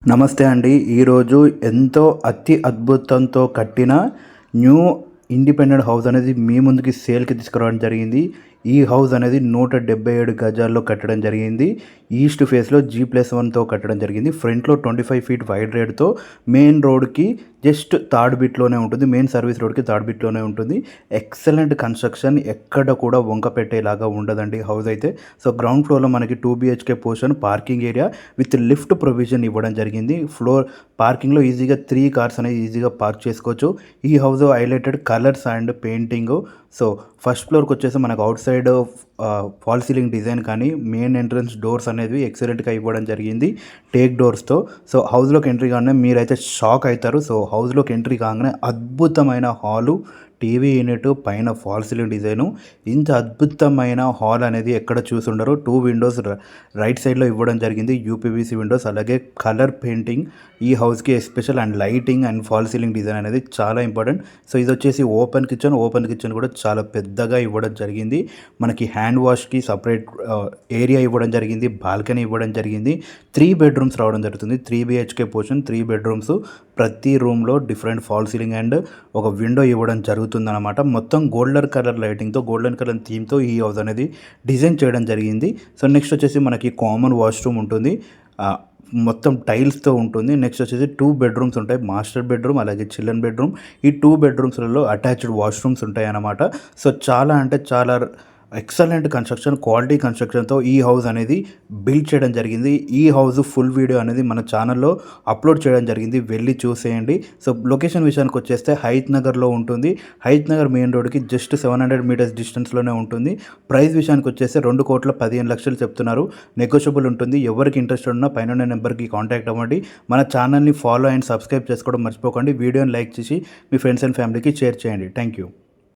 నమస్తే అండి. ఈరోజు ఎంతో అతి అద్భుతంతో కట్టిన న్యూ ఇండిపెండెంట్ హౌస్ అనేది మీ ముందుకి సేల్‌కి తీసుకురావడం జరిగింది. ఈ హౌస్ అనేది 177 గజాల్లో కట్టడం జరిగింది. ఈస్ట్ ఫేస్‌లో G+1తో కట్టడం జరిగింది. ఫ్రంట్‌లో 25 ఫీట్ వైడ్ రేట్‌తో మెయిన్ రోడ్‌కి జస్ట్ థర్డ్ బిట్‌లోనే ఉంటుంది. మెయిన్ సర్వీస్ రోడ్‌కి థర్డ్ బిట్‌లోనే ఉంటుంది. ఎక్సలెంట్ కన్‌స్ట్రక్షన్, ఎక్కడ కూడా వంక పెట్టేలాగా ఉండదండి హౌస్ అయితే. సో, గ్రౌండ్ ఫ్లోర్‌లో మనకి 2 BHK portion, parking area with lift provision ఇవ్వడం జరిగింది. పార్కింగ్‌లో ఈజీగా 3 కార్స్ అనేది ఈజీగా పార్క్ చేసుకోవచ్చు. ఈ house highlighted colours and painting. So, first ఫ్లోర్‌కి వచ్చేసి మనకు out side fall ceiling design కానీ, మెయిన్ ఎంట్రన్స్ డోర్స్ అనేవి ఎక్సలెంట్‌గా ఇవ్వడం జరిగింది టేక్ డోర్స్‌తో. సో, హౌస్‌లోకి ఎంట్రీ కాగానే మీరైతే షాక్ అవుతారు. సో, హౌస్‌లోకి ఎంట్రీ కాగానే అద్భుతమైన హాలు, టీవీ యూనిట్, పైన ఫాల్ సీలింగ్ డిజైను. ఇంత అద్భుతమైన హాల్ అనేది ఎక్కడ చూసుండరు. 2 విండోస్ రైట్ సైడ్‌లో ఇవ్వడం జరిగింది. యూపీవీసీ విండోస్, అలాగే కలర్ పెయింటింగ్ ఈ హౌస్‌కి special, and lighting and fall ceiling design అనేది చాలా ఇంపార్టెంట్. సో, ఇది వచ్చేసి ఓపెన్ కిచెన్ కూడా చాలా పెద్దగా ఇవ్వడం జరిగింది. మనకి హ్యాండ్ వాష్‌కి సపరేట్ ఏరియా ఇవ్వడం జరిగింది. బాల్కనీ ఇవ్వడం జరిగింది. 3 బెడ్రూమ్స్ రావడం జరుగుతుంది. 3 BHK పోర్షన్, 3 బెడ్రూమ్స్. ప్రతి రూమ్‌లో డిఫరెంట్ ఫాల్ సీలింగ్ అండ్ ఒక విండో ఇవ్వడం జరుగుతుందన్నమాట. మొత్తం గోల్డెన్ కలర్ లైటింగ్‌తో, గోల్డెన్ కలర్ థీమ్‌తో ఈ హౌస్ అనేది డిజైన్ చేయడం జరిగింది. సో, నెక్స్ట్ వచ్చేసి మనకి కామన్ వాష్‌రూమ్ ఉంటుంది. మొత్తం టైల్స్‌తో ఉంటుంది. నెక్స్ట్ వచ్చేసి 2 బెడ్రూమ్స్ ఉంటాయి. మాస్టర్ బెడ్రూమ్, అలాగే చిల్డ్రన్ బెడ్రూమ్. ఈ 2 బెడ్రూమ్స్‌లలో అటాచ్డ్ వాష్‌రూమ్స్ ఉంటాయన్నమాట. సో, చాలా అంటే చాలా ఎక్సలెంట్ కన్‌స్ట్రక్షన్, క్వాలిటీ కన్‌స్ట్రక్షన్‌తో ఈ హౌస్ అనేది బిల్డ్ చేయడం జరిగింది. ఈ హౌస్ ఫుల్ వీడియో అనేది మన ఛానల్‌లో అప్లోడ్ చేయడం జరిగింది. వెళ్ళి చూసేయండి. సో, లొకేషన్ విషయానికి వచ్చేస్తే హయత్ నగర్‌లో ఉంటుంది. హయత్ నగర్ మెయిన్ రోడ్‌కి జస్ట్ 700 మీటర్స్ డిస్టెన్స్‌లోనే ఉంటుంది. ప్రైస్ విషయానికి వచ్చేస్తే 2,15,00,000 చెప్తున్నారు. నెగోషియబుల్ ఉంటుంది. ఎవరికి ఇంట్రెస్టెడ్ ఉన్నా పైనున్న నెంబర్‌కి కాంటాక్ట్ అవ్వండి. మన ఛానల్‌ని ఫాలో అండ్ సబ్స్క్రైబ్ చేసుకోవడం మర్చిపోకండి. వీడియోని లైక్ చేసి మీ ఫ్రెండ్స్ అండ్ ఫ్యామిలీకి షేర్ చేయండి. Thank you.